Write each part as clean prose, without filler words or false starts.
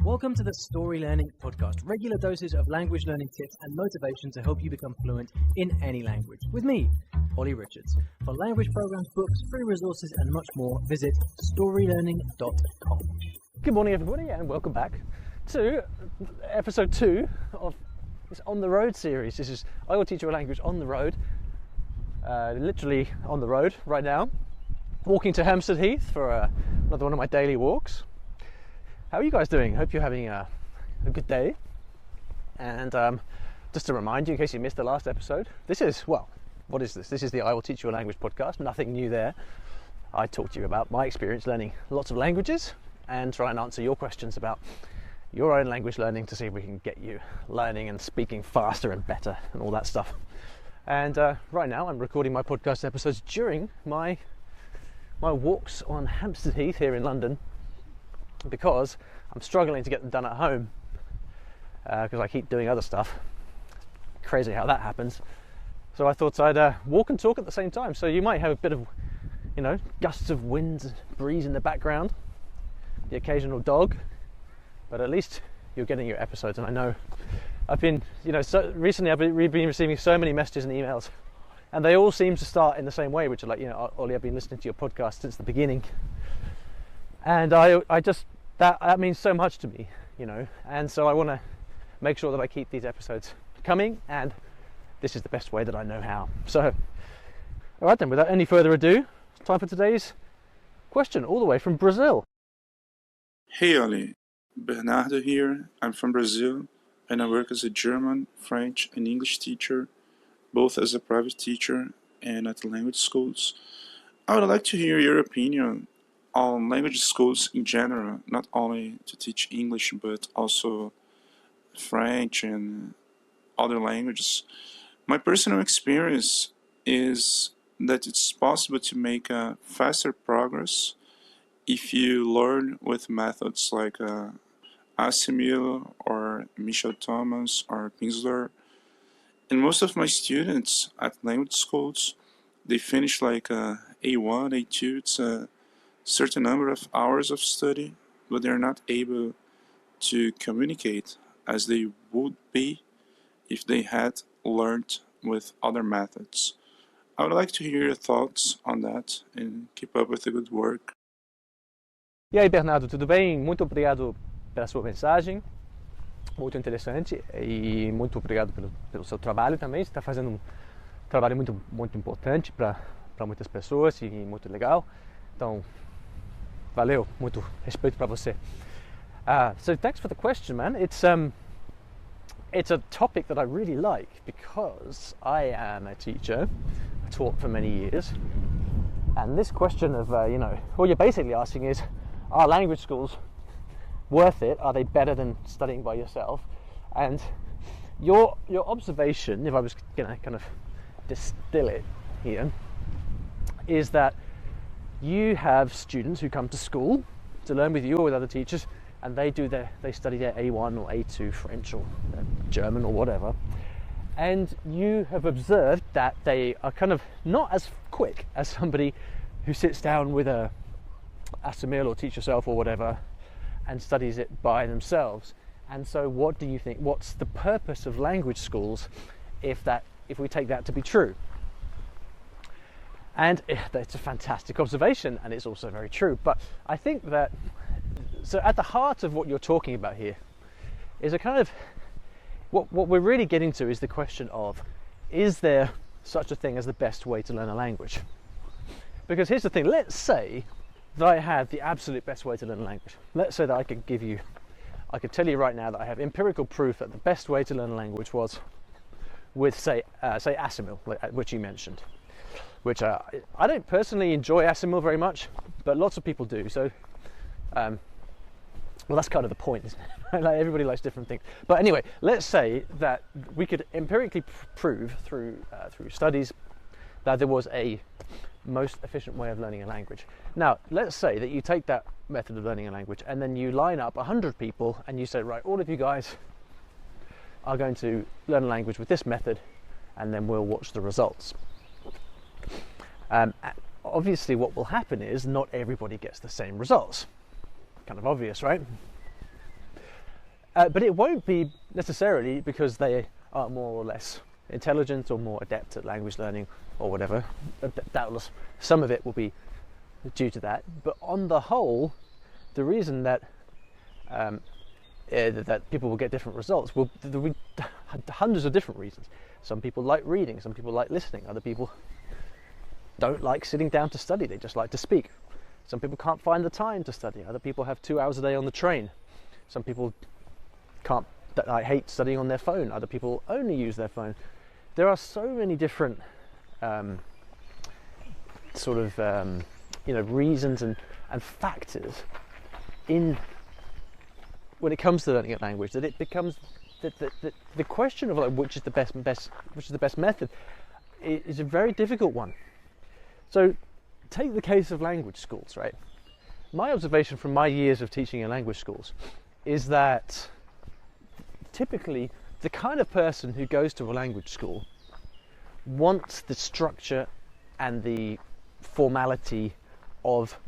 Welcome to the Story Learning Podcast, regular doses of language learning tips and motivation to help you become fluent in any language. With me, Olly Richards. For language programs, books, free resources, and much more, visit StoryLearning.com. Good morning, everybody, and welcome back to episode 2 of this On the Road series. I will teach you a language on the road, literally on the road right now, walking to Hampstead Heath for another one of my daily walks. How are you guys doing? Hope you're having a good day. And just to remind you, in case you missed the last episode, what is this? This is the I Will Teach You a Language podcast. Nothing new there. I talk to you about my experience learning lots of languages and try and answer your questions about your own language learning to see if we can get you learning and speaking faster and better and all that stuff. And right now I'm recording my podcast episodes during my walks on Hampstead Heath here in London, because I'm struggling to get them done at home because I keep doing other stuff. Crazy how that happens. So I thought I'd walk and talk at the same time. So you might have a bit of, gusts of wind and breeze in the background, the occasional dog, but at least you're getting your episodes. And I know I've been, recently I've been receiving so many messages and emails, and they all seem to start in the same way, which are like, Olly, I've been listening to your podcast since the beginning. And I just, that means so much to me, and so I want to make sure that I keep these episodes coming, and this is the best way that I know how. So, all right then, without any further ado, it's time for today's question, all the way from Brazil. Hey Olly, Bernardo here. I'm from Brazil, and I work as a German, French, and English teacher, both as a private teacher and at language schools. I would like to hear your opinion on language schools in general, not only to teach English but also French and other languages. My personal experience is that it's possible to make a faster progress if you learn with methods like Asimil or Michel Thomas or Pinsler. And most of my students at language schools, they finish like A1, A2. It's a certain number of hours of study, but they're not able to communicate as they would be if they had learned with other methods. I would like to hear your thoughts on that and keep up with the good work. E aí, Bernardo, tudo bem? Muito obrigado pela sua mensagem, muito interessante, e muito obrigado pelo seu trabalho também. Você está fazendo um trabalho muito importante para muitas pessoas e muito legal. Então, valeu, muito respeito para você. So thanks for the question, man. It's a topic that I really like because I am a teacher. I taught for many years, and this question of what you're basically asking is, are language schools worth it? Are they better than studying by yourself? And your observation, if I was going to kind of distill it here, is that you have students who come to school to learn with you or with other teachers, and they study their A1 or A2 French or German or whatever, and you have observed that they are kind of not as quick as somebody who sits down with a Asimil or Teach Yourself or whatever and studies it by themselves. And so what do you think, what's the purpose of language schools if we take that to be true? And it's a fantastic observation, and it's also very true. But I think that, so at the heart of what you're talking about here is a kind of, what we're really getting to is the question of, is there such a thing as the best way to learn a language? Because here's the thing, let's say that I had the absolute best way to learn a language. Let's say that I could tell you right now that I have empirical proof that the best way to learn a language was with, say Asimil, which you mentioned. Which I don't personally enjoy Asimil very much, but lots of people do. So, that's kind of the point, isn't it? Like, everybody likes different things. But anyway, let's say that we could empirically prove through studies that there was a most efficient way of learning a language. Now, let's say that you take that method of learning a language and then you line up 100 people and you say, right, all of you guys are going to learn a language with this method, and then we'll watch the results. Obviously what will happen is not everybody gets the same results. Kind of obvious, right? But it won't be necessarily because they are more or less intelligent or more adept at language learning or whatever. Doubtless some of it will be due to that, but on the whole, the reason that that people will get different results will be hundreds of different reasons. Some people like reading, some people like listening, other people don't like sitting down to study, they just like to speak. Some people can't find the time to study, other people have 2 hours a day on the train. Some people hate studying on their phone, other people only use their phone. There are so many different reasons and factors in when it comes to learning a language that it becomes the question of like, which is the best method is a very difficult one. So take the case of language schools, right? My observation from my years of teaching in language schools is that typically the kind of person who goes to a language school wants the structure and the formality of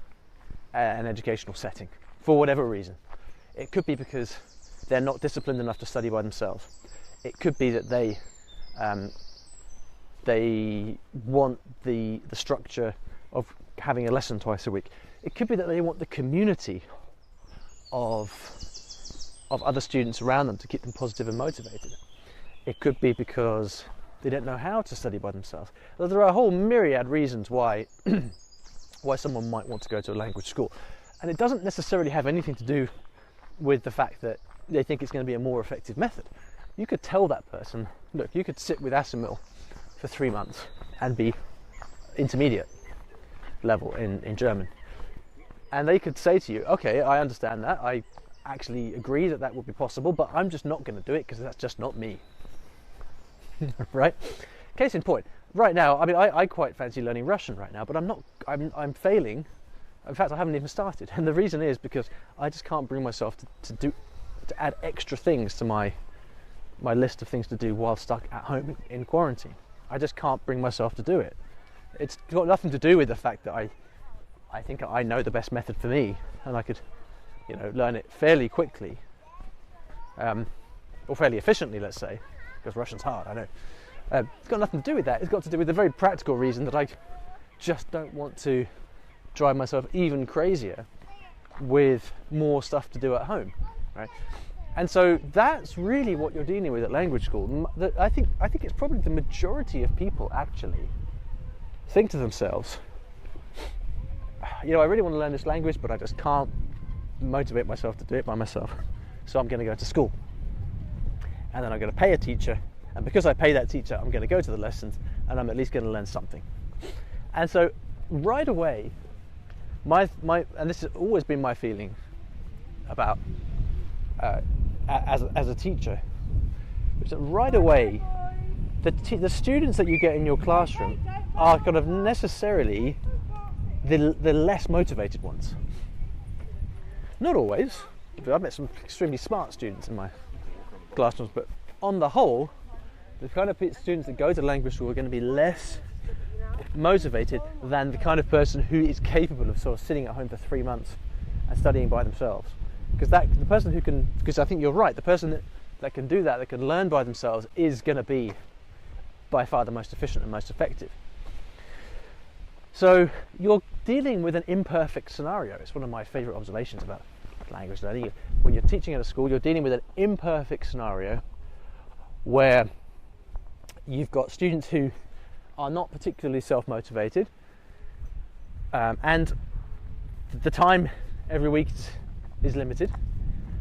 an educational setting for whatever reason. It could be because they're not disciplined enough to study by themselves. It could be that they want the structure of having a lesson twice a week. It could be that they want the community of other students around them to keep them positive and motivated. It could be because they don't know how to study by themselves. There are a whole myriad reasons why why someone might want to go to a language school, and it doesn't necessarily have anything to do with the fact that they think it's going to be a more effective method. You could tell that person, look, you could sit with Asimil for 3 months and be intermediate level in German, and they could say to you, okay, I understand that, I actually agree that would be possible, but I'm just not going to do it because that's just not me. Right? Case in point, right now, I mean, I quite fancy learning Russian right now, but I'm failing. In fact, I haven't even started, and the reason is because I just can't bring myself to add extra things to my list of things to do while stuck at home in quarantine. I just can't bring myself to do it. It's got nothing to do with the fact that I think I know the best method for me, and I could, learn it fairly quickly, or fairly efficiently, let's say, because Russian's hard, I know. It's got nothing to do with that. It's got to do with the very practical reason that I just don't want to drive myself even crazier with more stuff to do at home, right? And so that's really what you're dealing with at language school. I think it's probably the majority of people actually think to themselves, I really want to learn this language, but I just can't motivate myself to do it by myself, so I'm going to go to school, and then I'm going to pay a teacher, and because I pay that teacher, I'm going to go to the lessons, and I'm at least going to learn something. And so right away, my and this has always been my feeling about as a teacher, is that right away the students that you get in your classroom are kind of necessarily the less motivated ones. Not always. I've met some extremely smart students in my classrooms, but on the whole, the kind of students that go to language school are going to be less motivated than the kind of person who is capable of sort of sitting at home for 3 months and studying by themselves. Because I think you're right, the person that can do that can learn by themselves is going to be by far the most efficient and most effective. So you're dealing with an imperfect scenario. It's one of my favourite observations about language learning. When you're teaching at a school, you're dealing with an imperfect scenario where you've got students who are not particularly self-motivated, and the time every week is limited.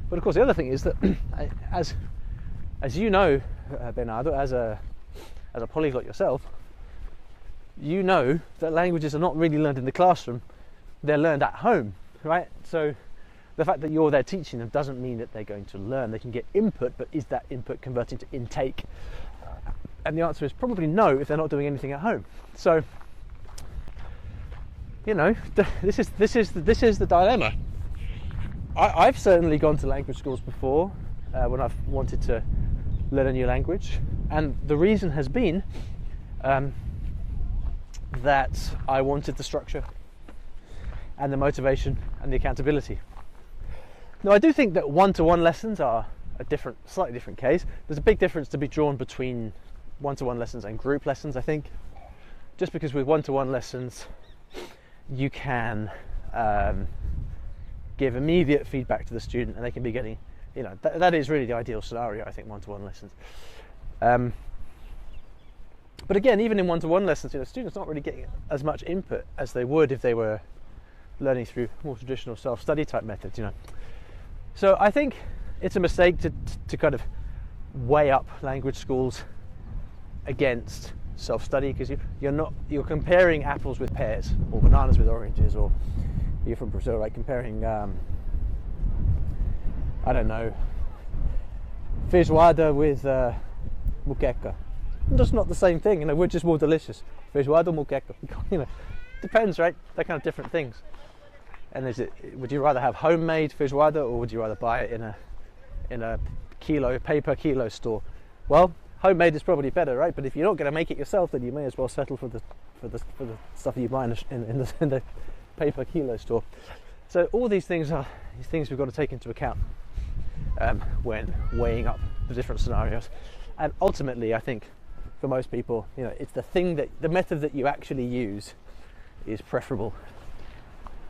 But of course the other thing is that as you know, Bernardo, as a polyglot yourself, you know that languages are not really learned in the classroom, they're learned at home, right? So the fact that you're there teaching them doesn't mean that they're going to learn. They can get input, but is that input converting to intake? And the answer is probably no if they're not doing anything at home. So, this is the dilemma. I've certainly gone to language schools before when I've wanted to learn a new language, and the reason has been that I wanted the structure and the motivation and the accountability. Now, I do think that one-to-one lessons are slightly different case. There's a big difference to be drawn between one-to-one lessons and group lessons, I think. Just because with one-to-one lessons, you can give immediate feedback to the student, and they can be getting, that is really the ideal scenario, I think, one-to-one lessons. But again, even in one-to-one lessons, students not really getting as much input as they would if they were learning through more traditional self-study type methods, So I think it's a mistake to kind of weigh up language schools against self-study, because you're comparing apples with pears, or bananas with oranges, or you're from Brazil, right? Comparing I don't know, feijoada with muqueca. Just not the same thing, we're just more delicious. Feijoada, muqueca, depends, right? They're kind of different things. And would you rather have homemade feijoada, or would you rather buy it in a paper kilo store? Well, homemade is probably better, right? But if you're not going to make it yourself, then you may as well settle for the stuff you buy in the paper kilo store. So all these things we've got to take into account when weighing up the different scenarios. And ultimately, I think for most people, it's the method that you actually use is preferable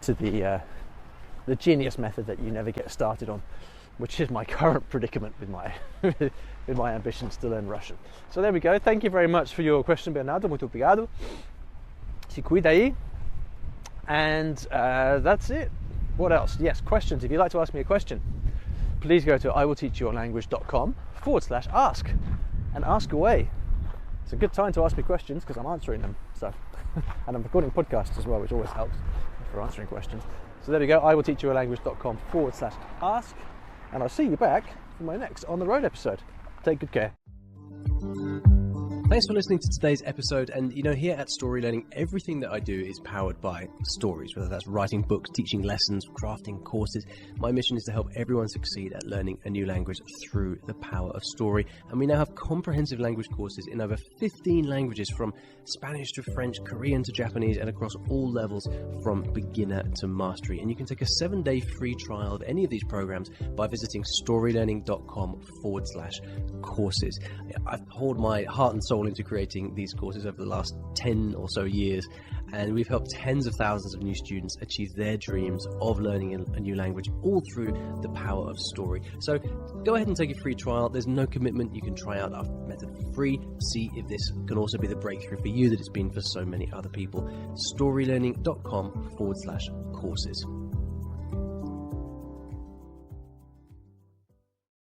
to the genius method that you never get started on, which is my current predicament with my with my ambitions to learn Russian. So there we go. Thank you very much for your question, Bernardo. Muito obrigado. Se cuida aí. And that's it. What else? Yes, questions. If you'd like to ask me a question, please go to iwillteachyoulanguage.com/ask and ask away. It's a good time to ask me questions because I'm answering them. So, and I'm recording podcasts as well, which always helps for answering questions. So there we go, iwillteachyoulanguage.com/ask, and I'll see you back for my next On the Road episode. Take good care. Thanks for listening to today's episode. And here at Story Learning, everything that I do is powered by stories, whether that's writing books, teaching lessons, crafting courses. My mission is to help everyone succeed at learning a new language through the power of story. And we now have comprehensive language courses in over 15 languages, from Spanish to French, Korean to Japanese, and across all levels from beginner to mastery. And you can take a 7-day free trial of any of these programs by visiting storylearning.com/courses. I've poured my heart and soul into creating these courses over the last 10 or so years, and we've helped tens of thousands of new students achieve their dreams of learning a new language, all through the power of story. So go ahead and take a free trial. There's no commitment. You can try out our method for free, see if this can also be the breakthrough for you that it's been for so many other people. storylearning.com/courses.